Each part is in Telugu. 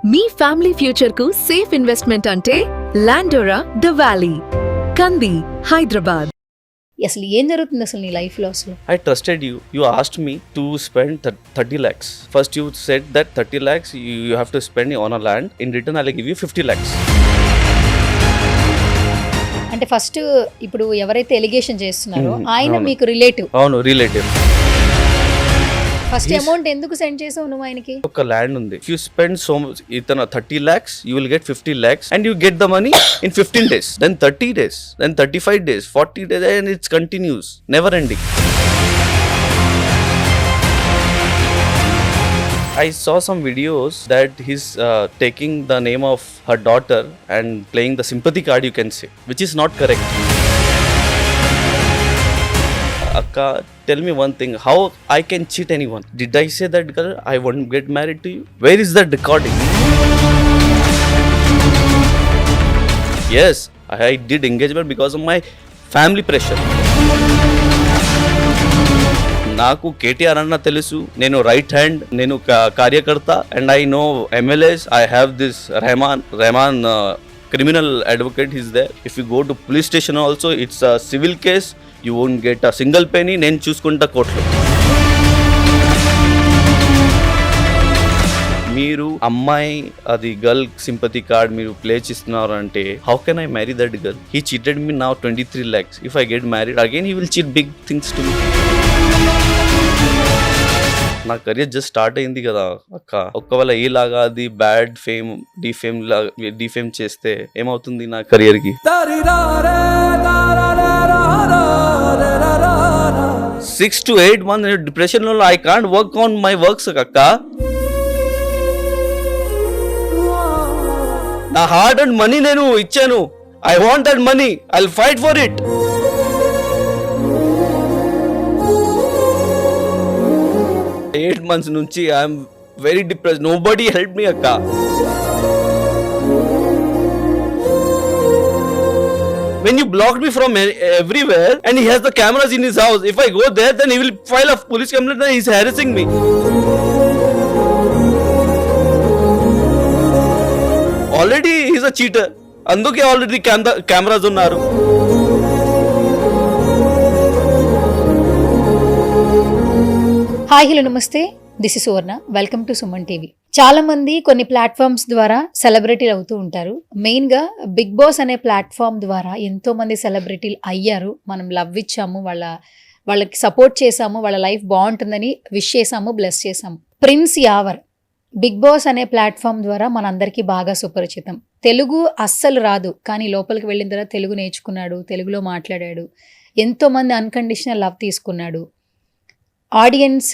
మీ ఫ్యామిలీ ఫ్యూచర్ కు సేఫ్ ఇన్వెస్ట్మెంట్ అంటే లాండోరా ద వ్యాలీ, కంది, హైదరాబాద్. అసలు ఏం జరుగుతుంది అసలు నీ లైఫ్ లో అసలు? I trusted you. You asked me to spend 30 lakhs. First you said that 30 lakhs you have to spend on a land. In return I'll give you 50 lakhs. అంటే ఫస్ట్ ఇప్పుడు ఎవరైతే ఎలిగేషన్ చేస్తున్నారో ఆయన మీకు రిలేటివ్? అవును, రిలేటివ్. ఫస్ట్ అమౌంట్ ఎందుకు సెండ్ చేసావు నువ్వు ఆయనకి? ఒక ల్యాండ్ ఉంది. If you spend so much, ఇతను 30 lakhs, you will get 50 lakhs and you get the money in 15 days, then 30 days, then 35 days, 40 days, and it's continuous, never ending. I saw some videos that he's taking the name of her daughter and playing the sympathy card, you can say, which is not correct. Akka, tell me one thing, how I can cheat anyone? Did I say that girl I won't get married to you? Where is that recording? Yes, I did engagement because of my family pressure. నాకు కేటీఆర్ అన్న తెలుసు, నేను రైట్ హ్యాండ్, నేను కార్యకర్త, and I know MLAs. I have this Rehman criminal advocate is there. If you go to police station also it's a civil case, you won't get a single penny. నేను చూసుకుంటా కోర్టులో. మీరు అమ్మాయి అది గర్ల్ సింపతి కార్డ్ మీరు ప్లే చేస్తున్నారు అంటే how can I marry that girl? He cheated me now 23 lakhs. If I get married again he will cheat big things to మీ. నా కెరియర్ జస్ట్ స్టార్ట్ అయింది కదా అక్క. ఒక్కవేళ ఈలాగా అది బ్యాడ్ ఫేమ్ డిఫేమ్ చేస్తే ఏమవుతుంది నా కెరియర్ కి? 6 to 8 months డిప్రెషన్ లో I can't work on my works అక్క. నా హార్డ్ అండ్ మనీ నేను ఇచ్చాను. I want that money. I will fight for it. Eight months నుంచి I'm very depressed. Nobody help me అక్క. When you blocked me from everywhere and he has the cameras in his house, if I go there then he will file a police complaint and he's harassing me. Already he's a cheater. అందుకే ఆల్రెడీ కెమెరాస్ ఉన్నారు. హాయ్, హలో, నమస్తే. This is Suvarna. Welcome to Suman TV. చాలా మంది కొన్ని ప్లాట్ఫామ్స్ ద్వారా సెలబ్రిటీలు అవుతూ ఉంటారు. మెయిన్గా బిగ్ బాస్ అనే ప్లాట్ఫామ్ ద్వారా ఎంతో మంది సెలబ్రిటీలు అయ్యారు. మనం లవ్ ఇచ్చాము, వాళ్ళకి సపోర్ట్ చేసాము, వాళ్ళ లైఫ్ బాగుంటుందని విష్ చేసాము, బ్లెస్ చేసాము. ప్రిన్స్ యావర్ బిగ్ బాస్ అనే ప్లాట్ఫామ్ ద్వారా మనందరికీ బాగా సుపరిచితం. తెలుగు అస్సలు రాదు, కానీ లోపలికి వెళ్ళిన తర్వాత తెలుగు నేర్చుకున్నాడు, తెలుగులో మాట్లాడాడు, ఎంతోమంది అన్కండిషనల్ లవ్ తీసుకున్నాడు, ఆడియన్స్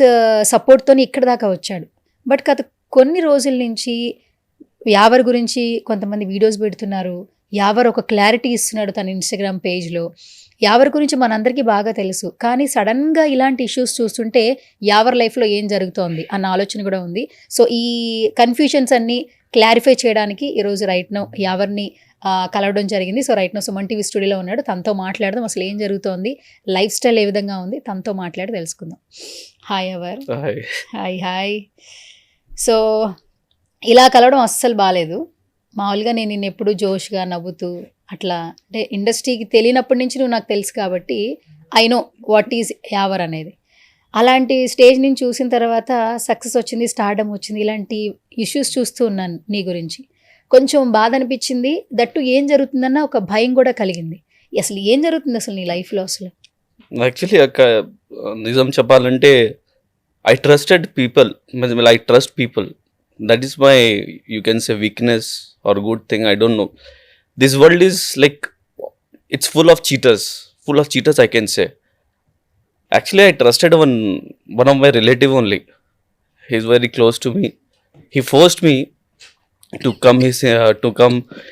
సపోర్ట్తో ఇక్కడ దాకా వచ్చాడు. బట్ గత కొన్ని రోజుల నుంచి యావర్ గురించి కొంతమంది వీడియోస్ పెడుతున్నారు. యావర్ ఒక క్లారిటీ ఇస్తున్నాడు తన ఇన్స్టాగ్రామ్ పేజ్లో. యావర్ గురించి మనందరికీ బాగా తెలుసు, కానీ సడన్గా ఇలాంటి ఇష్యూస్ చూస్తుంటే యావర్ లైఫ్లో ఏం జరుగుతోంది అన్న ఆలోచన కూడా ఉంది. సో ఈ కన్ఫ్యూషన్స్ అన్నీ క్లారిఫై చేయడానికి ఈరోజు రైట్ నౌ యావర్ని కలవడం జరిగింది. So right now Suman TV స్టూడియోలో ఉన్నాడు. తనతో మాట్లాడదాం, అసలు ఏం జరుగుతోంది, లైఫ్ స్టైల్ ఏ విధంగా ఉంది, తనతో మాట్లాడి తెలుసుకుందాం. Hi ever. హాయ్. సో ఇలా కలవడం అస్సలు బాగాలేదు. మామూలుగా నేను నిన్ను ఎప్పుడు జోష్గా నవ్వుతూ అట్లా, అంటే ఇండస్ట్రీకి తెలియనప్పటి నుంచి నువ్వు నాకు తెలుసు కాబట్టి I know what is Yawar అనేది. అలాంటి స్టేజ్ నుంచి చూసిన తర్వాత సక్సెస్ వచ్చింది, స్టార్డమ్ వచ్చింది, ఇలాంటి ఇష్యూస్ చూస్తూ ఉన్నాను నీ గురించి. కొంచెం బాధ అనిపించింది, దట్టు ఏం జరుగుతుందన్న ఒక భయం కూడా కలిగింది. అసలు ఏం జరుగుతుంది అసలు నీ లైఫ్లో అసలు? యాక్చువల్లీ అక్క నిజం చెప్పాలంటే I trusted people. I trust people. That is my you can say weakness are good thing, I don't know. This world is like it's full of cheaters I can say. Actually I trusted one of my relative only. He's very close to me. He forced me to come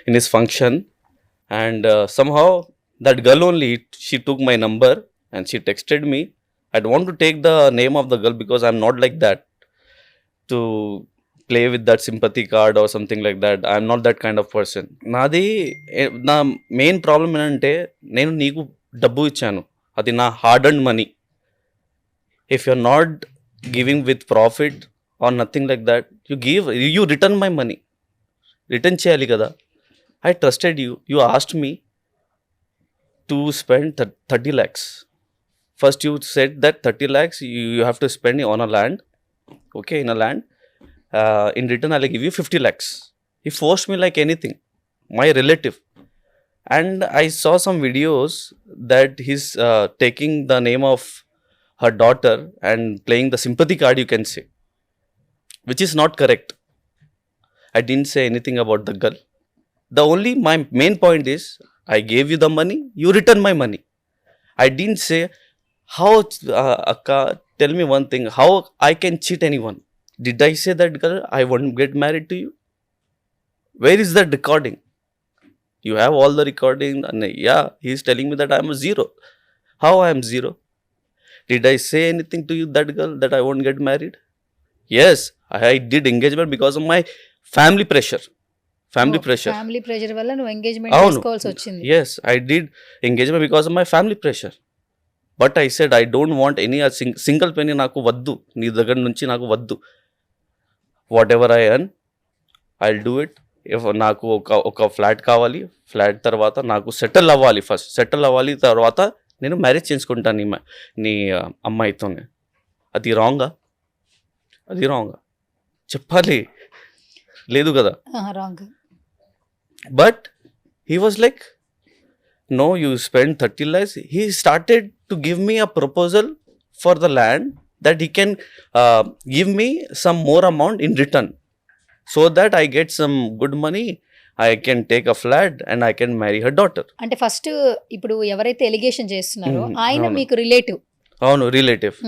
in his function, and somehow that girl only, she took my number and she texted me. I don't want to take the name of the girl because I'm not like that to play with that sympathy card or something like that. I'm not that kind of person. నా మెయిన్ ప్రాబ్లం ఏంటంటే నేను నీకు డబ్బు ఇచ్చాను, అది నా hard and money. If you're not giving with profit or nothing like that, you return my money. Return చేయాలి కదా. I trusted you. You asked me to spend 30 lakhs. First you said that 30 lakhs you have to spend on a land, okay, in a land. In return I'll give you 50 lakhs. He forced me like anything, my relative. And I saw some videos that he's taking the name of her daughter and playing the sympathy card, you can say, which is not correct. I didn't say anything about the girl. My main point is, I gave you the money, you return my money. I didn't say how, Akka, tell me one thing, how I can cheat anyone? Did I say that girl, I won't get married to you? Where is that recording? You have all the recording, and yeah, he's telling me that I am a zero. How I am zero? Did I say anything to you, that girl, that I won't get married? Yes, I did engagement because of my family pressure. Family pressure. Family pressure వల్ల నువ్వు ఎంగేజ్మెంట్ అవును. చేసుకోవాల్సి వచ్చింది. Yes, I did engagement because of my family pressure. But I said I don't want any single penny నాకు వద్దు, నీ దగ్గర నుంచి నాకు వద్దు. Whatever I earn, I'll do it. If నాకు ఒక ఫ్లాట్ కావాలి, ఫ్లాట్ తర్వాత నాకు సెటిల్ అవ్వాలి, ఫస్ట్ సెటిల్ అవ్వాలి, తర్వాత నేను మ్యారేజ్ చేసుకుంటాను నీ అమ్మాయితోనే. అది రాంగా? అది రాంగా చెప్పాలి, లేదు కదా. Wrong. But he was like, no, you spend 30 lakhs. He started to give me a proposal for the land that he can give me some more amount in return, so that I get some good money, I can take a flat and I can marry her daughter. అంటే ఫస్ట్ ఇప్పుడు ఎవరైతే ఎలిగేషన్ చేస్తున్నారో ఆయన అవును. మీకు రిలేటివ్. అవును, రిలేటివ్.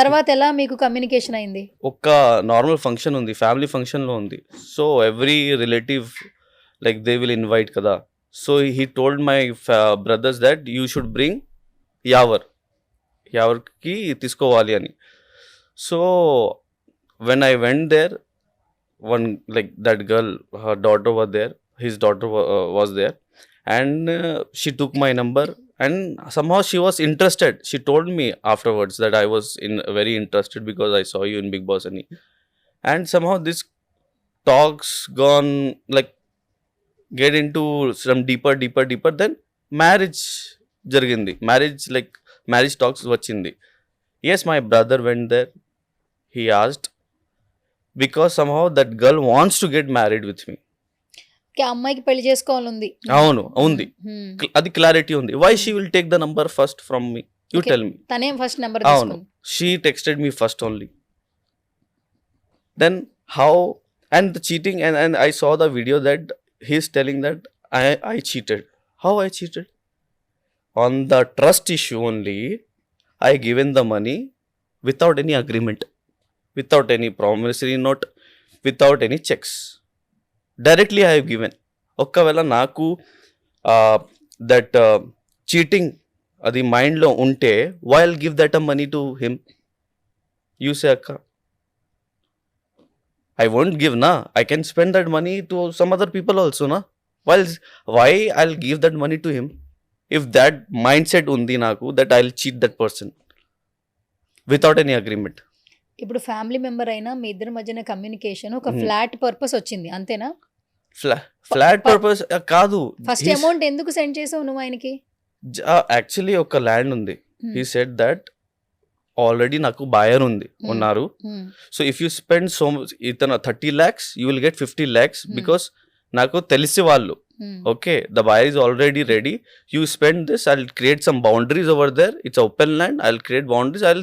తర్వాత ఎలా మీకు కమ్యూనికేషన్ అయింది? ఒక నార్మల్ ఫంక్షన్ ఉంది, ఫ్యామిలీ ఫంక్షన్లో ఉంది. So every relative like they will invite kada. So he told my brothers that you should bring yavar ki tiskoవాలి అని. So when I went there, one like that girl, her daughter was there, his daughter was there, and she took my number, and somehow she was interested. She told me afterwards that I was very interested because I saw you in Bigg Boss ani. And somehow this talks gone like get into some deeper, then marriage jarigindi. Marriage talks vachindi. Yes, my brother went there. He asked because somehow that girl wants to get married with me. అమ్మాయికి పెళ్లి చేసుకోవాలంది. అవును, ఉంది, అది క్లారిటీ ఉంది. Why she will take the number first from me? You tell me. తనేం ఫస్ట్ నెంబర్ అవును, she texted me first only. Then how? And the cheating, and I saw the video that he's telling that I cheated. How I cheated? On the trust issue only, I given the money without any agreement, without any promissory note, without any checks. Directly I have given. ఒక్కవేళ నాకు that cheating అది మైండ్లో ఉంటే, why I'll give that money to him? You say, Akka. I won't give, na. I can spend that money to some other people also, na. Why I'll give that money to him? If that mindset undi naku, that I'll cheat that person without any agreement. ఇప్పుడు ఫ్యామిలీ మెంబర్ అయినా మీ ఇద్దరి మధ్యన కమ్యూనికేషన్ ఒక ఫ్లాట్ పర్పస్ వచ్చింది, అంతేనా? ఫ్లాట్ పర్పస్ కాదు. ఫస్ట్ అమౌంట్ ఎందుకు సెండ్ చేసావు నువ్వు ఆయనకి? యాక్చువల్లీ ఒక ల్యాండ్ ఉంది. He said that ఆల్రెడీ నాకు బయర్ ఉన్నారు. So if you spend so ఇతను 30 lakhs, you will get 50 lakhs because నాకు తెలిసి వాళ్ళు. Okay, the buyer is already ready. You spend this, I will create some boundaries over there. It's open land. I will create boundaries. I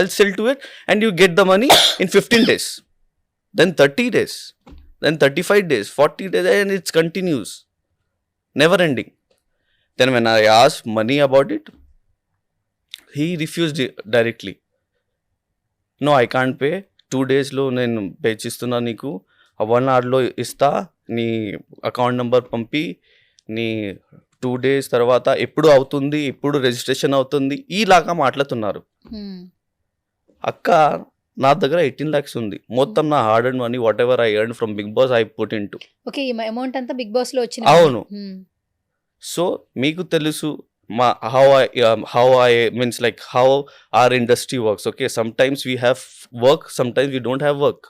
will sell to it and you get the money in 15 days, then 30 days, then 35 days, 40 days, and it's continues, never ending. Then when I asked money about it, he refused directly. No, I can't pay. 2 days లో నేను పే చేస్తున్నా నీకు, 1 hour ఇస్తా, నీ అకౌంట్ నెంబర్ పంపి, నీ 2 days తర్వాత ఎప్పుడు అవుతుంది, ఎప్పుడు రిజిస్ట్రేషన్ అవుతుంది, ఈలాగా మాట్లాడుతున్నారు. అక్క, నా దగ్గర 18 lakhs ఉంది. మొత్తం నా hard and money, whatever I earn from Bigg Boss, I put in to. Okay, ఈ అమౌంట్ అంతా బిగ్ బాస్ లో వచ్చింది. అవును. సో మీకు తెలుసు how I means like how our industry works. Okay, sometimes we have work, sometimes we don't have work.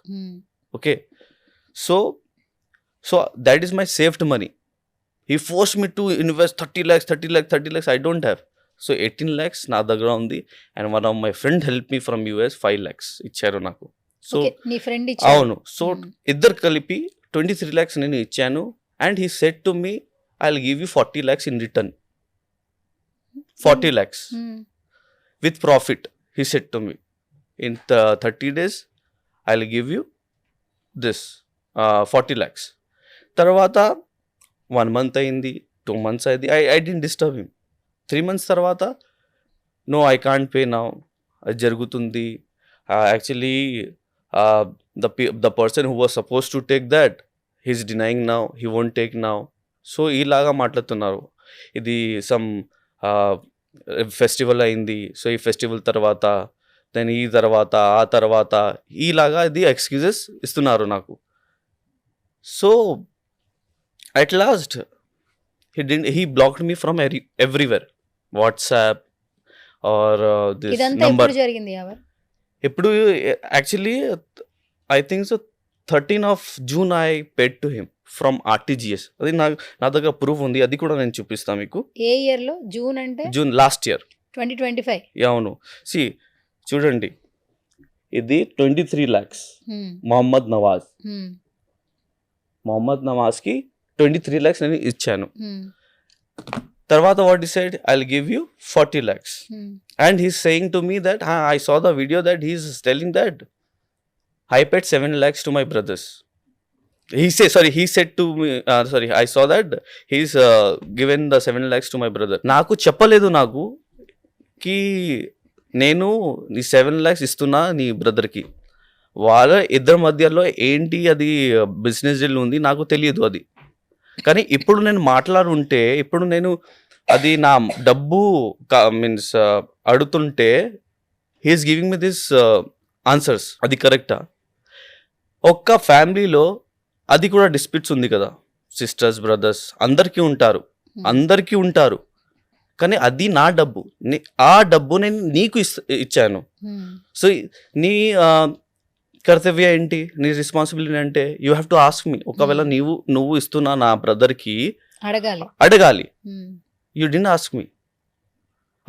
Okay, so So that is my saved money. He forced me to invest 30 lakhs, 30 lakhs, 30 lakhs. I don't have. So 18 lakhs నా దగ్గర ఉంది. And one of my friend helped me from US 5 lakhs ఇచ్చారు నాకు. సో ఓకే నీ ఫ్రెండ్ అవును. సో ఇద్దరు కలిపి 23 lakhs నేను ఇచ్చాను. And he said to me, I'll give you 40 lakhs in return. 40 lakhs with profit. He said to me, in 30 days, I'll give you this 40 lakhs. తర్వాత 1 month అయింది, 2 months అయింది. I didn't disturb him. 3 months తర్వాత, no, I can't pay now. అది జరుగుతుంది. Actually, the person who was supposed to take that, he's denying now. He won't take now. So ఇలాగా మాట్లాడుతున్నారు. ఇది సమ్ ఫెస్టివల్ అయింది. సో ఈ ఫెస్టివల్ తర్వాత దెన్ ఈ తర్వాత ఆ తర్వాత ఇలాగా ఇది ఎక్స్క్యూజెస్ ఇస్తున్నారు నాకు. So at last he blocked me from everywhere. WhatsApp or this ఇదంతా నంబర్. ఎప్పుడు జరిగింది ఎవరు ఎప్పుడు actually I think so 13th of June I paid to him from RTGS. అది నా దగ్గర ప్రూఫ్ ఉంది, అది కూడా నేను చూపిస్తాను మీకు. ఏ ఇయర్ లో? జూన్ అంటే జూన్ లాస్ట్ ఇయర్ 2025. అవును. సి చూడండి, ఇది 23 lakhs మొహమ్మద్ నవాజ్కి 23 lakhs నేను ఇచ్చాను. తర్వాత what decide I will give you 40 lakhs. And he's saying to me that I saw the video that he's telling that I paid 7 lakhs to my brothers. He said to me, I saw that he's given the 7 lakhs to my brother. నాకు చెప్పలేదు నాకు కి నేను నీ 7 lakhs ఇస్తున్నా నీ బ్రదర్కి. వాళ్ళ ఇద్దరి మధ్యలో ఏంటి అది బిజినెస్ డీల్ ఉంది, నాకు తెలియదు అది. కానీ ఇప్పుడు నేను మాట్లాడుంటే, ఇప్పుడు నేను అది నా డబ్బు మీన్స్ అడుగుతుంటే he's giving me this answers. అది కరెక్టా? ఒక్క ఫ్యామిలీలో అది కూడా డిస్ప్యూట్స్ ఉంది కదా, సిస్టర్స్ బ్రదర్స్ అందరికీ ఉంటారు. కానీ అది నా డబ్బు, ఆ డబ్బు నేను నీకు ఇచ్చాను. సో నీ కర్తవ్యం ఏంటి, నీ రెస్పాన్సిబిలిటీ అంటే you have to ask me. ఒకవేళ నువ్వు ఇస్తున్నా నా బ్రదర్కి అడగాలి. You didn't ask me.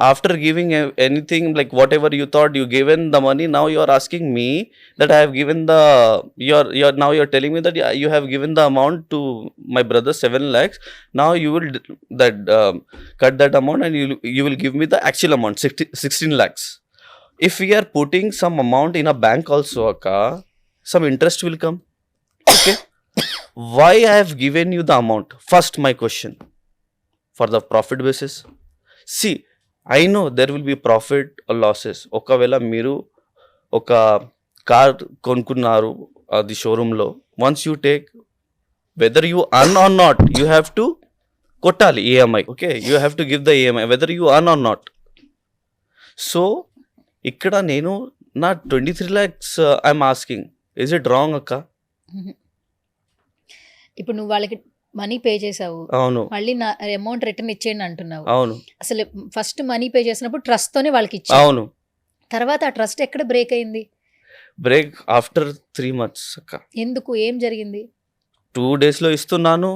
After giving anything, like whatever you thought you given the money, now you are asking me that I have given now you're telling me that you have given the amount to my brother 7 lakhs. Now you will cut that amount and you will give me the actual amount 16 lakhs. If we are putting some amount in a bank also, some interest will come. Okay. Why I have given you the amount? First my question, for the profit basis. See, I know there will be profit or losses. ఒకవేళ మీరు ఒక కార్ కొనుక్కున్నారు అది షోరూంలో, once you take, whether you earn or not, you have to కొట్టాలి EMI. Okay, you have to give the EMI whether you earn or not. So ఇక్కడ నేను నా 23 lakhs I'm asking, is it wrong అక్క? ఇప్పుడు నువ్వు వాళ్ళకి మనీ పే చేసావు, అవును, మళ్ళీ నా అమౌంట్ రిటర్న్ ఇచ్చేయండి అంటున్నావు. అవును. అసలు ఫస్ట్ మనీ పే చేసినప్పుడు ట్రస్ట్ తోనే వాళ్ళకి ఇచ్చావు. అవును. తర్వాత ఆ ట్రస్ట్ ఎక్కడ బ్రేక్ అయింది? బ్రేక్ ఆఫ్టర్ 3 months అక్క. ఎందుకు, ఏం జరిగింది? 2 days లో ఇస్తున్నాను,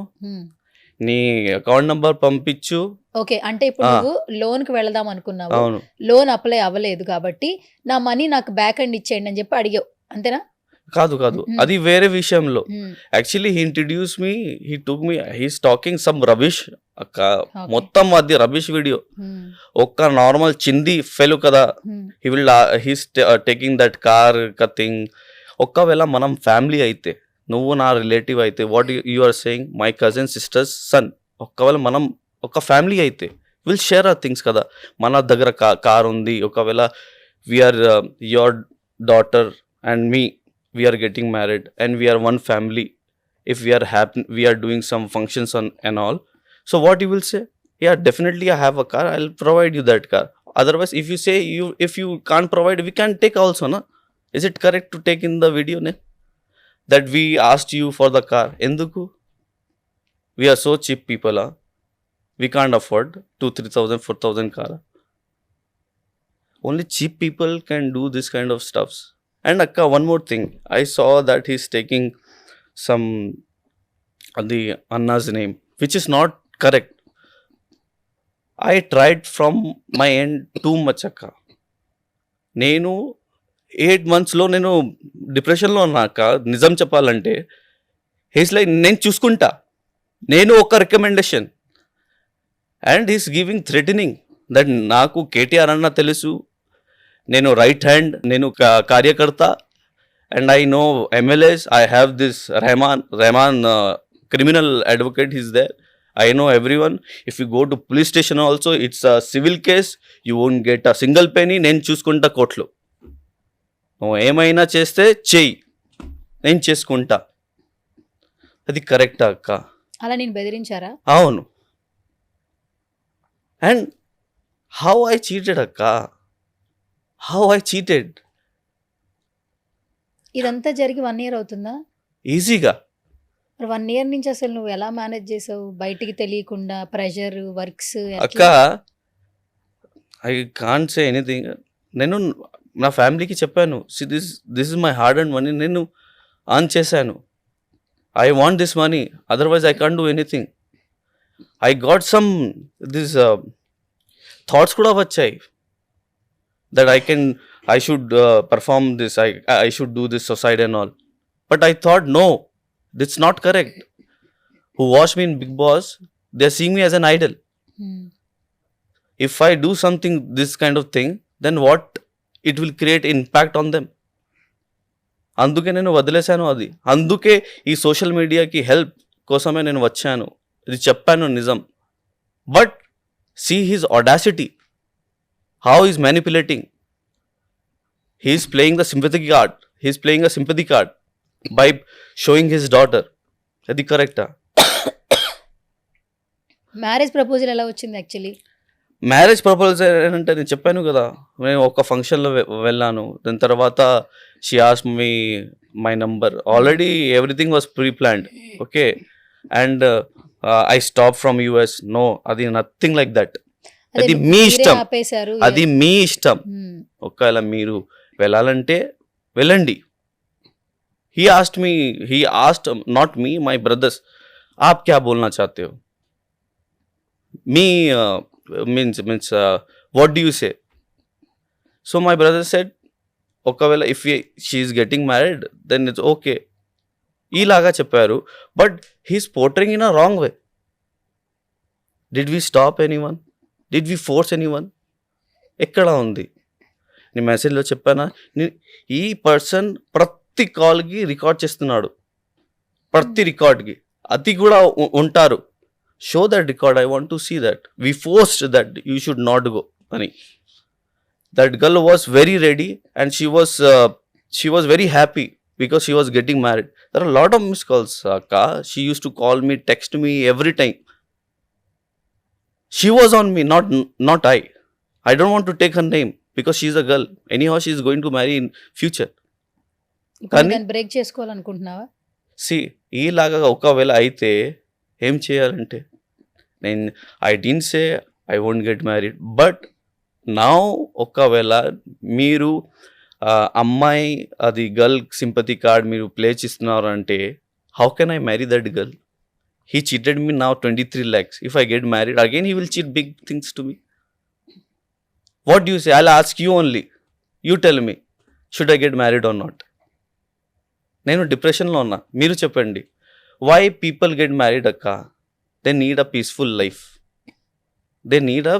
నీ అకౌంట్ నంబర్ పంపించు. ఓకే, అంటే ఇప్పుడు నువ్వు లోన్ కి వెళదాం అనుకున్నావు, అవును, లోన్ అప్లై అవ్వలేదు కాబట్టి నా మనీ నాకు బ్యాక్ అండ్ ఇచ్చేయండి అని చెప్పి అడిగావు, అంతేనా? కాదు, అది వేరే విషయంలో. Actually he introduce me, he took me, he's talking some rubbish అక్క. మొత్తం అది రబిష్ వీడియో. ఒక్క నార్మల్ చింది ఫెలు కదా, he's taking that car thing. ఒకవేళ మనం ఫ్యామిలీ అయితే, నువ్వు నా రిలేటివ్ అయితే, what you are saying my cousin sister's son, ఒకవేళ మనం ఒక ఫ్యామిలీ అయితే విల్ షేర్ ఆర్ థింగ్స్ కదా. మన దగ్గర కార్ ఉంది, ఒకవేళ we're your daughter and me, we are getting married and we are one family. If we are doing some functions and all, so what you will say, yeah, definitely I have a car, I'll provide you that car. Otherwise if you say if you can't provide, we can take also, na? Is it correct to take in the video ne that we asked you for the car? Enduku? We are so cheap people, we can't afford 2,000-3,000 4,000 car. Only cheap people can do this kind of stuffs. And akka, one more thing, I saw that he's taking some అది అన్నా's name, which is not correct. I tried from my end too much అక్క. నేను 8 monthsలో నేను డిప్రెషన్లో ఉన్నాక నిజం చెప్పాలంటే హీస్ లైక్ నేను చూసుకుంటా, నేను ఒక recommendation, and he's giving threatening that నాకు కేటీఆర్ అన్న తెలుసు, నేను రైట్ హ్యాండ్, నేను కార్యకర్త, and I know MLAs, I have this Rehman criminal advocate, is there, I know everyone. If you go to police station also, it's a civil case. You won't get a single penny. నేను చూసుకుంటా కోర్టులో. నువ్వు ఏమైనా చేస్తే చెయ్యి, నేను చేసుకుంటా. అది కరెక్టా అక్క? అలా నేను బెదిరించారా? అవును. అండ్ హౌ ఐ చీటెడ్ అక్క, హౌ ఐ చీటెడ్. ఇదంతా జరిగి 1 year అవుతుందా? ఈజీగా. 1 year నుంచి అసలు నువ్వు ఎలా మేనేజ్ చేసావు? బయటికి తెలియకుండా ప్రెషర్, వర్క్స్ అక్క, ఐ కాంట్ సే ఎనీథింగ్. నేను నా ఫ్యామిలీకి చెప్పాను, this is my hard and money, నేను ఆన్ చేశాను, I want this money, otherwise I can't do anything. I got some this thoughts కూడా వచ్చాయి that I should perform this, I should do this society and all. But I thought no, that's not correct. Who watch me in Big Boss, they're seeing me as an idol. If I do something this kind of thing, then what it will create impact on them. అందుకే నేను వదిలేశాను అది. అందుకే ఈ సోషల్ మీడియాకి హెల్ప్ కోసమే నేను వచ్చాను, ఇది చెప్పాను నిజం. But see his audacity, how is manipulating. He's playing the sympathy card, he's playing a sympathy card by showing his daughter. అది కరెక్టా? మ్యారేజ్ ప్రపోజల్ ఎలా వచ్చింది యాక్చువల్లీ? మ్యారేజ్ ప్రపోజల్ అంటే నేను చెప్పాను కదా, నేను ఒక ఫంక్షన్లో వెళ్ళాను, దాని తర్వాత she asked me my number. Already everything was pre planned, okay, and I stop from us. No, అది నథింగ్ లైక్ దట్. అది మీ ఇష్టం, అది మీ ఇష్టం. ఒకవేళ మీరు వెళ్ళాలంటే వెళ్ళండి. He asked not me, my brothers, आप क्या बोलना चाहते हो? Me means what do you say? So my brother said, ఒకవేళ if she is getting married, then it's okay. ఇలాగా చెప్పారు, but he's portraying in a wrong way. Did we stop anyone? Did we force anyone? ఎక్కడ ఉంది? నీ మెసేజ్లో చెప్పానా, ఈ పర్సన్ ప్రతి కాల్కి రికార్డ్ చేస్తున్నాడు, ప్రతి రికార్డ్కి. అది కూడా ఉంటారు, show that record, I want to see that. We forced that you should not go అని. That girl was very ready and she was very happy because she was getting married. There are lot of miss calls అక్క. She uses to call me, text me every time. She was on me, not I. I don't want to take her name because she is a girl. Anyhow she is going to marry in future. కానీ బ్రేక్ చేసుకోవాలనుకుంటున్నావా? సి ఈలాగా ఒకవేళ అయితే ఏం చేయాలంటే, నేను I didn't say I won't get married, but now ఒకవేళ మీరు అమ్మాయి అది గర్ల్ సింపతి కార్డ్ మీరు ప్లే చేస్తున్నారు అంటే, how can I marry that girl? He cheated me now 23 lakhs. If I get married again, he will cheat big things to me. What do you say? I'll ask you only. You tell me, should I get married or not? నేను డిప్రెషన్లో ఉన్నా, మీరు చెప్పండి. వై పీపుల్ గెట్ మ్యారీడ్ అక్క? They need a peaceful life. They need a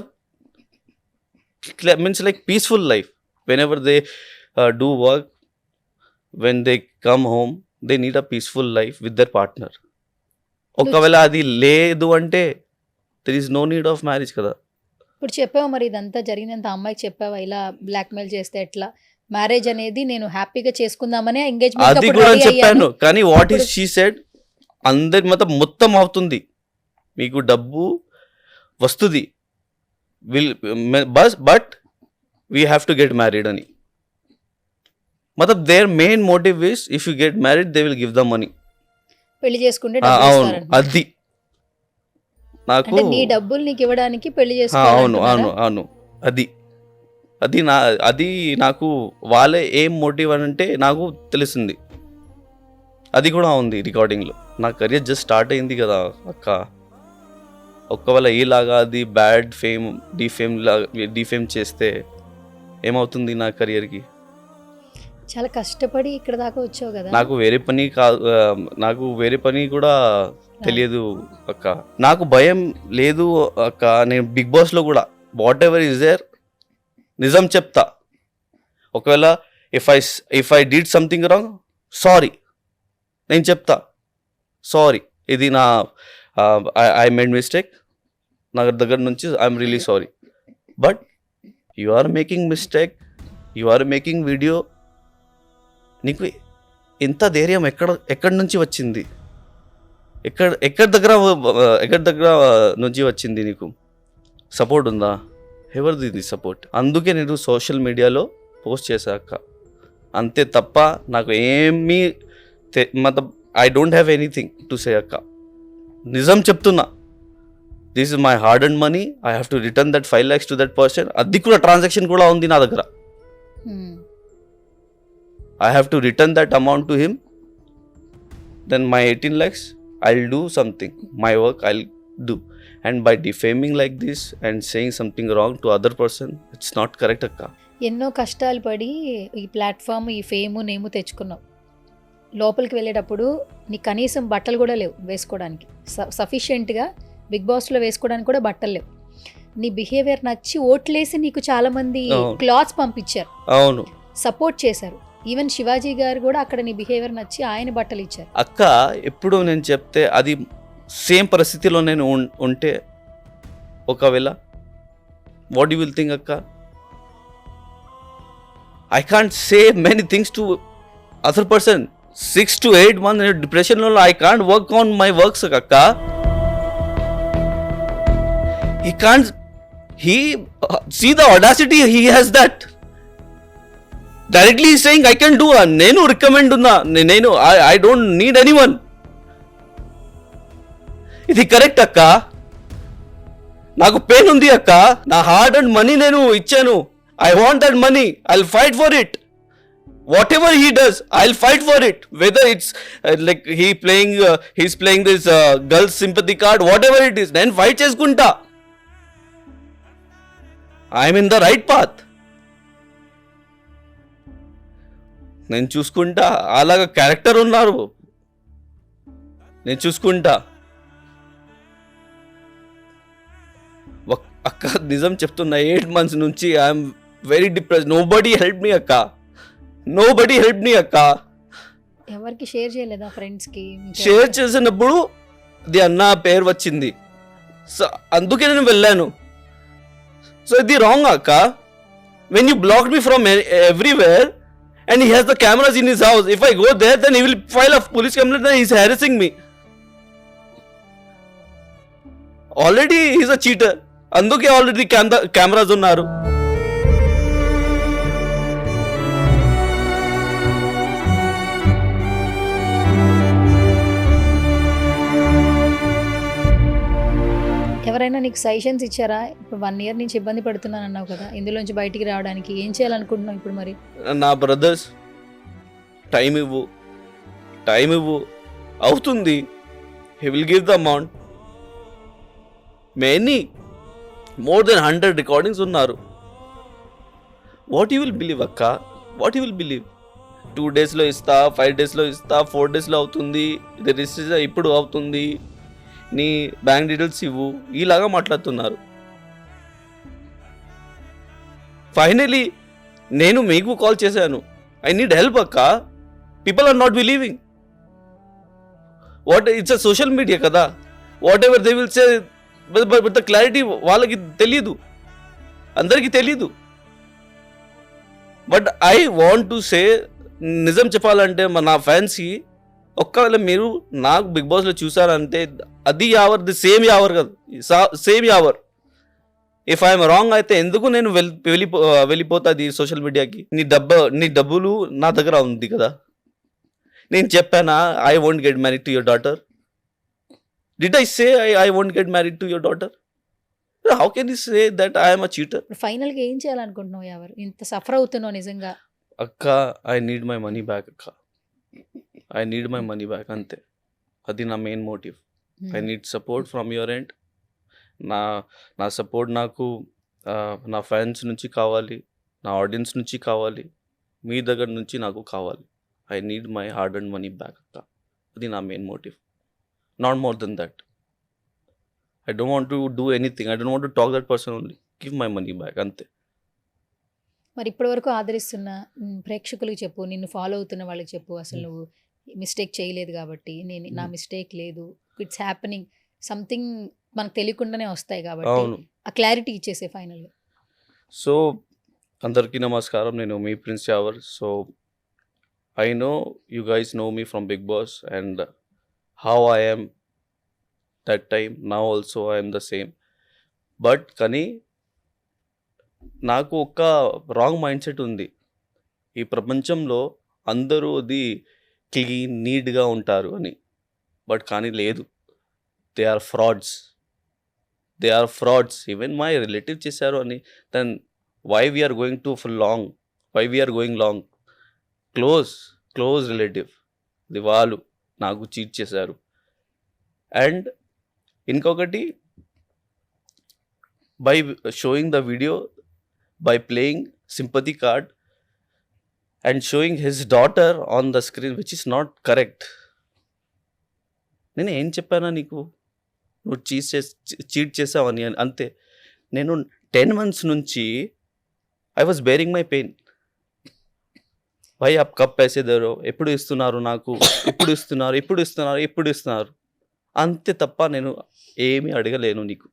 means like peaceful life. Whenever they do work, when they come home, they need a peaceful life with their partner. ఒకవేళ అది లేదు అంటే there is no need of marriage కదా. ఇప్పుడు చెప్పావా మరి, ఇదంతా జరిగినంత అమ్మాయికి చెప్పావా ఇలా బ్లాక్మెయిల్ చేస్తే ఎట్లా? మ్యారేజ్ అనేది నేను హ్యాపీగా చేసుకుందామని ఎంగేజ్మెంట్ అది కూడా చెప్పాను, కానీ వాట్ ఈస్ షీ సెడ్, అందరి మొత్తం అవుతుంది, మీకు డబ్బు వస్తుంది, but we have to get married అని. Their main motive is if you get married they will give the money. పెళ్లి చేసుకుంటే అవును, అది నాకు నీ డబ్బులు నీకు ఇవ్వడానికి పెళ్లి అవును అవును అవును అది నాకు వాళ్ళే ఏం మోటివ్ అని అంటే నాకు తెలిసింది. అది కూడా ఉంది రికార్డింగ్లో. నా కెరియర్ జస్ట్ స్టార్ట్ అయింది కదా అక్క. ఒకవేళ ఈలాగా అది బ్యాడ్ ఫేమ్ డిఫేమ్ చేస్తే ఏమవుతుంది నా కెరియర్కి? చాలా కష్టపడి ఇక్కడ దాకా వచ్చావు కదా. నాకు వేరే పని కాదు, నాకు వేరే పని కూడా తెలియదు అక్క. నాకు భయం లేదు అక్క. నేను బిగ్ బాస్లో కూడా వాట్ ఎవర్ ఇస్ దేర్ నిజం చెప్తా. ఒకవేళ if I did something wrong, sorry నేను చెప్తా. సారీ, ఇది నా ఐ మేడ్ మిస్టేక్, నా దగ్గర నుంచి I'm really sorry. But you are making mistake, you are making video. నీకు ఎంత ధైర్యం ఎక్కడి నుంచి వచ్చింది? ఎక్కడి దగ్గర నుంచి వచ్చింది? నీకు సపోర్ట్ ఉందా? ఎవరిది ఇది సపోర్ట్? అందుకే నేను సోషల్ మీడియాలో పోస్ట్ చేశాక అంతే తప్ప నాకు ఏమీ I don't have anything to say అక్క. నిజం చెప్తున్నా. This is my hard and money. I have to return that 5 lakhs to that person. అది కూడా ట్రాన్సాక్షన్ కూడా ఉంది నా దగ్గర. I have to return that amount to him. Then my 18 lakhs, I'll do something. My work I'll do. And by defaming like this and saying something wrong to other person, it's not correct akka. ఎన్నో కష్టాలు పడి ఈ ప్లాట్ఫామ్, ఈ ఫేమ్, నేము తెచ్చుకున్నావు. లోపలికి వెళ్ళేటప్పుడు నీకు కనీసం బట్టలు కూడా లేవు వేసుకోవడానికి. సఫిషియెంట్గా బిగ్ బాస్లో వేసుకోవడానికి కూడా బట్టలు లేవు. నీ బిహేవియర్ నచ్చి ఓట్లేసి నీకు చాలామంది క్లాత్స్ పంపించారు, అవును, సపోర్ట్ చేశారు. ఈవెన్ శివాజీ గారు కూడా అక్కడ నీ బిహేవియర్ నచ్చి ఆయన బట్టలు ఇచ్చారు. అక్క ఎప్పుడు నేను చెప్తే అది సేమ్ పరిస్థితిలో నేను ఉంటే ఒకవేళ వాట్ యూ విల్ థింక్ అక్క? I can't say many things to other person. 6 to 8 months నేను డిప్రెషన్లో, I can't work on my works అక్క. He can't, see the audacity he has that. Directly he's saying I can do, nenu recommend unna, nenu I don't need anyone. Idi correct akka? Naku pain undi akka. Na hard and money nenu ichchanu. I want that money. I'll fight for it. Whatever he does, I'll fight for it. Whether it's like he's playing this girl sympathy card, whatever it is, then fight cheskunta. I'm in the right path. నేను చూసుకుంటా. అలాగా క్యారెక్టర్ ఉన్నారు, నేను చూసుకుంటా. అక్క నిజం చెప్తున్నా, 8 months నుంచి I'm very depress. Nobody help me అక్క, నోబడీ హెల్ప్ మీ అక్క. ఎవరికి షేర్ చేయలేదా? ఫ్రెండ్స్కి షేర్ చేసినప్పుడు అది అన్న పేరు వచ్చింది, సో అందుకే నేను వెళ్ళాను. సో ఇది రాంగ్ అక్క. When you blocked me from everywhere and he has the cameras in his house, if I go there then he will file a police complaint that he is harassing me. Already he is a cheater. Anduke already cameras unnaru. ఎవరైనా నీకు సజెషన్స్ ఇచ్చారా? ఇప్పుడు 1 year నుంచి ఇబ్బంది పడుతున్నాను అన్నావు కదా, ఇందులోంచి బయటికి రావడానికి ఏం చేయాలనుకుంటున్నావు ఇప్పుడు మరి? నా బ్రదర్స్ టైం ఇవ్వు అవుతుంది. He will give the amount. More than 100 recordings ఉన్నారు. వాట్ యూ విల్ బిలీవ్ అక్క? What you will believe? 2 daysలో ఇస్తా, 5 daysలో ఇస్తా, 4 daysలో అవుతుంది, ఇది రిజిస్టర్ ఇప్పుడు అవుతుంది, నీ బ్యాంక్ డీటెయిల్స్ ఇవ్వు, ఈలాగా మాట్లాడుతున్నారు. ఫైనలీ నేను మీకు కాల్ చేశాను, ఐ నీడ్ హెల్ప్ అక్క. People are not believing. It's a social media కదా, whatever they will say, but the clarity వాళ్ళకి తెలియదు, అందరికీ తెలియదు. But I want to say, నిజం చెప్పాలంటే నా ఫ్యాన్స్కి, ఒక్కవేళ మీరు నాకు బిగ్ బాస్లో చూసారంటే అది యావర్, ది సేమ్ యావర్ కదా, same Yawar. If I'm wrong అయితే ఎందుకు నేను వెళ్ళిపోతుంది సోషల్ మీడియాకి? నీ డబ్బులు నా దగ్గర ఉంది కదా. నేను చెప్పానా I won't get married to your daughter? Did I say I won't get married to your daughter? How can you say that I'm a cheater? ఫైనల్గా ఏం చేయాలనుకుంటున్నావు? ఎవరు ఇంత సఫర్ అవుతున్నావు నిజంగా? అక్క, I need my money back అక్క. I need my money back అంతే. అది నా main motive. I need support from your end. నా నా సపోర్ట్ నాకు నా ఫ్యాన్స్ నుంచి కావాలి, నా ఆడియన్స్ నుంచి కావాలి, మీ దగ్గర నుంచి నాకు కావాలి. I need my hard and money back అక్క. అది నా main motive. Not more than that. I don't want to do anything. I don't want to talk that person only. Give my money back అంతే. మరి ఇప్పటివరకు ఆదరిస్తున్న ప్రేక్షకులకు చెప్పు, నిన్ను ఫాలో అవుతున్న వాళ్ళకి చెప్పు, అసలు నువ్వు మిస్టేక్ చేయలేదు కాబట్టి, నా మిస్టేక్ లేదు, ఇట్స్ హ్యాపెనింగ్, సంథింగ్ మనకు తెలియకుండానే వస్తాయి కాబట్టి అవును. ఆ క్లారిటీ ఇచ్చేసే ఫైనల్గా. సో అందరికీ నమస్కారం. నేను మీ Prince Yawar. So I know you guys know me from Bigg Boss and how I am that time. Now also I am the same. But కానీ నాకు ఒక రాంగ్ మైండ్ సెట్ ఉంది. ఈ ప్రపంచంలో అందరూ అది క్లీన్ నీట్గా ఉంటారు అని. బట్ కానీ లేదు. They are frauds. Even my relative చేశారు అని. Then why we're going to long, why we're going long? Close relative ఇది వాళ్ళు నాకు చీట్ చేశారు. అండ్ ఇంకొకటి, by showing the video, by playing sympathy card and showing his daughter on the screen, which is not correct. నేను ఏం చెప్పానా నీకు? నువ్వు చీట్ చేసావని అంతే. నేను 10 months నుంచి I was bearing my pain. వై అప్ కప్ పైసే దేరో, ఎప్పుడు ఇస్తున్నారు నాకు, ఎప్పుడు ఇస్తున్నారు అంతే తప్ప నేను ఏమీ అడగలేను నీకు.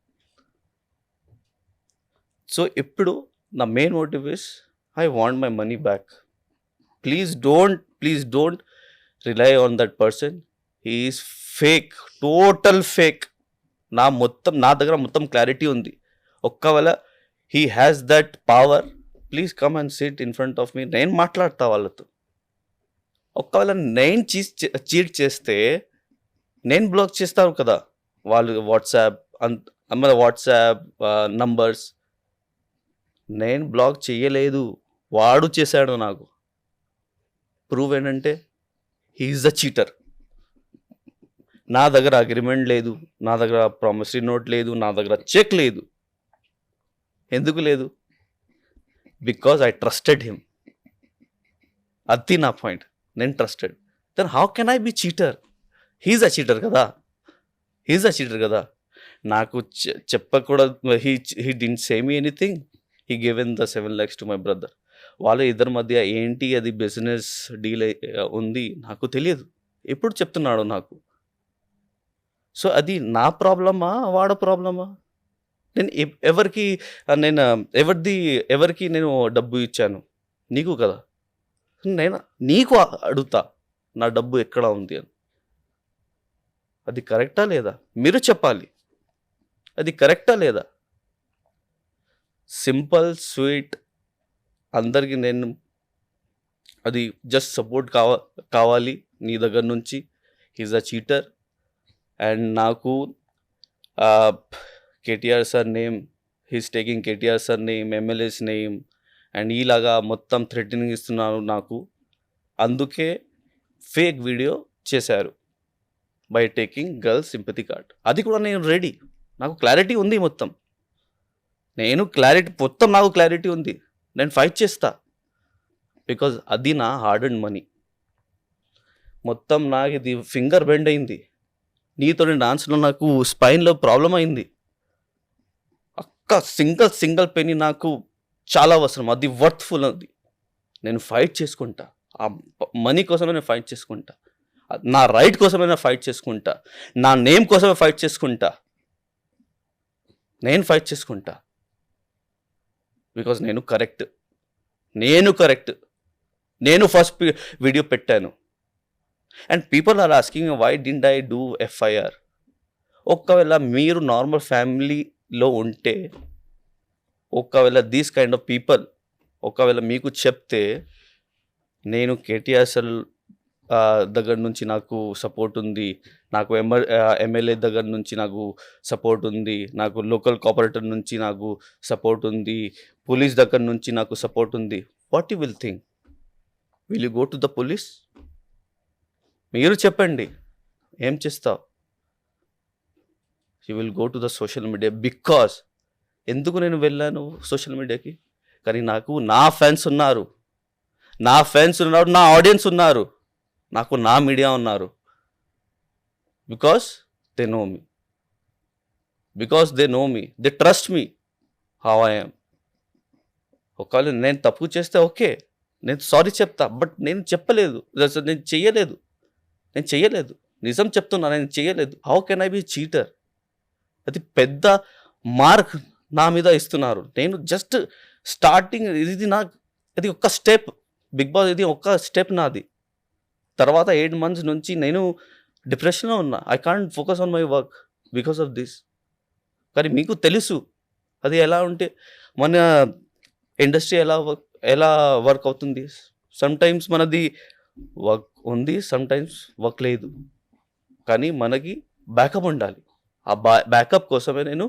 సో ఇప్పుడు నా main motive is I want my money back. Please don't rely on that person. He is fake, total fake. నా దగ్గర మొత్తం క్లారిటీ ఉంది. ఒక్కవేళ he has that power, please come and sit in front of me. నేను మాట్లాడతా వాళ్ళతో. ఒక్కవేళ నేను చీట్ చేస్తే నేను బ్లాక్ చేస్తాను కదా. వాళ్ళు వాట్సాప్ నంబర్స్ నేను బ్లాక్ చేయలేదు, వాడు చేశాడు నాకు. ప్రూవ్ ఏంటంటే హీ ఈజ్ ద చీటర్. నా దగ్గర అగ్రిమెంట్ లేదు, నా దగ్గర ప్రామిసరీ నోట్ లేదు, నా దగ్గర చెక్ లేదు. ఎందుకు లేదు? Because I trusted him. అది నా పాయింట్. నేను trusted. Then how can I be cheater? He's a cheater కదా. నాకు చెప్పకూడదు. He didn't say me anything. He given the 7 lakhs to my brother. వాళ్ళ ఇద్దరి మధ్య ఏంటి అది బిజినెస్ డీల్ ఉంది నాకు తెలియదు. ఎప్పుడు చెప్తున్నాడు నాకు? సో అది నా ప్రాబ్లమా, వాడ ప్రాబ్లమా? నేను ఎవరికి నేను డబ్బు ఇచ్చాను? నీకు కదా. నేను నీకు అడుగుతా, నా డబ్బు ఎక్కడ ఉంది అని. అది కరెక్టా లేదా? మీరు చెప్పాలి. అది కరెక్టా లేదా? సింపుల్ స్వీట్ అందరికీ నేను అది జస్ట్ సపోర్ట్ కావాలి నీ దగ్గర నుంచి. He's a cheater. అండ్ నాకు KTR sir name, he's taking KTR sir name, MLAs name and ఈలాగా మొత్తం థ్రెటనింగ్ ఇస్తున్నారు నాకు. అందుకే ఫేక్ వీడియో చేశారు by taking girls sympathy card. అది కూడా నేను రెడీ. నాకు క్లారిటీ ఉంది మొత్తం. నాకు క్లారిటీ ఉంది. నేను ఫైట్ చేస్తా. బికాజ్ అది నా హార్డ్ అండ్ మనీ. మొత్తం నాకు ఇది ఫింగర్ బెండ్ అయింది. నీతో డాన్స్లో నాకు స్పైన్లో ప్రాబ్లం అయింది. సింగిల్ పెనీ నాకు చాలా అవసరం. అది వర్త్ఫుల్. అది నేను ఫైట్ చేసుకుంటా. ఆ మనీ కోసమే నేను ఫైట్ చేసుకుంటా. నా రైట్ కోసమే నేను ఫైట్ చేసుకుంటా. నా నేమ్ కోసమే ఫైట్ చేసుకుంటా. బికాజ్ నేను కరెక్ట్. నేను ఫస్ట్ వీడియో పెట్టాను. And people are asking why didn't I do FIR. ఒకవేళ మీరు నార్మల్ ఫ్యామిలీలో ఉంటే, ఒకవేళ దీస్ కైండ్ ఆఫ్ పీపుల్ ఒకవేళ మీకు చెప్తే, నేను కేటీఆర్ సార్ దగ్గర నుంచి నాకు సపోర్ట్ ఉంది, నాకు ఎమ్మెల్యే దగ్గర నుంచి నాకు సపోర్ట్ ఉంది, నాకు లోకల్ కోఆపరేటర్ నుంచి నాకు సపోర్ట్ ఉంది, పోలీస్ దగ్గర నుంచి నాకు సపోర్ట్ ఉంది. What you will think? Will you go to the police? మీరు చెప్పండి ఏం చేస్తావు? You will go to the social media because ఎందుకు నేను వెళ్ళాను సోషల్ మీడియాకి? కానీ నాకు నా ఫ్యాన్స్ ఉన్నారు, నా ఆడియన్స్ ఉన్నారు, నాకు నా మీడియా ఉన్నారు. Because they know me, they trust me how I am. ఒకవేళ నేను తప్పు చేస్తే ఓకే, నేను సారీ చెప్తా, బట్ నేను చెప్పలేదు, నేను చెయ్యలేదు, నిజం చెప్తున్నా, నేను చెయ్యలేదు. How can I be cheater? అది పెద్ద మార్క్ నా మీద ఇస్తున్నారు. నేను జస్ట్ స్టార్టింగ్, ఇది ఒక్క స్టెప్, బిగ్ బాస్ ఇది ఒక్క స్టెప్ నాది. తర్వాత 8 months నుంచి నేను డిప్రెషన్లో ఉన్నా. I can't focus on my work because of this. కానీ మీకు తెలుసు అది ఎలా ఉంటే మన ఇండస్ట్రీ ఎలా వర్క్ అవుతుంది. సమ్టైమ్స్ మనది వర్క్ ఉంది, సమ్టైమ్స్ వర్క్ లేదు, కానీ మనకి బ్యాకప్ ఉండాలి. ఆ బ్యాకప్ కోసమే నేను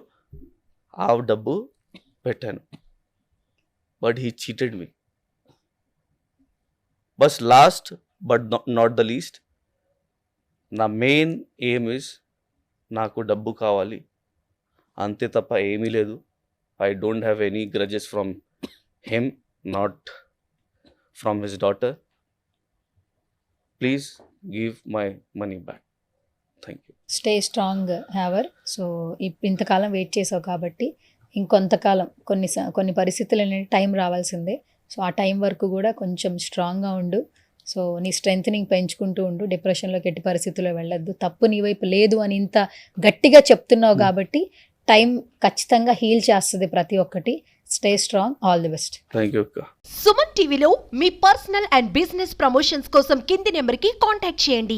ఆ డబ్బు పెట్టాను. But he cheated me. బస్ last but not the least, నా మెయిన్ ఎయిమ్ ఇస్ నాకు డబ్బు కావాలి, అంతే తప్ప ఏమీ లేదు. I don't have any grudges from him, not from his daughter. Please give my money back. Thank you. Stay strong హ్యావర్. సో ఇంతకాలం వెయిట్ చేసావు కాబట్టి ఇంకొంతకాలం కొన్ని పరిస్థితులు అనేది టైం రావాల్సిందే. సో ఆ టైం వరకు కూడా కొంచెం స్ట్రాంగ్గా ఉండు. సో నీ స్ట్రెంగ్త్నింగ్ పెంచుకుంటూ ఉండు. డిప్రెషన్లోకి ఎట్టి పరిస్థితుల్లో వెళ్ళొద్దు. తప్పు నీ వైపు లేదు అని ఇంత గట్టిగా చెప్తున్నావు కాబట్టి టైం ఖచ్చితంగా హీల్ చేస్తుంది ప్రతి ఒక్కటి. Stay strong. All the best. Thank you అక్క. సుమన్ టీవీలో మీ పర్సనల్ అండ్ బిజినెస్ ప్రమోషన్స్ కోసం కింది నెంబర్కి కాంటాక్ట్ చేయండి.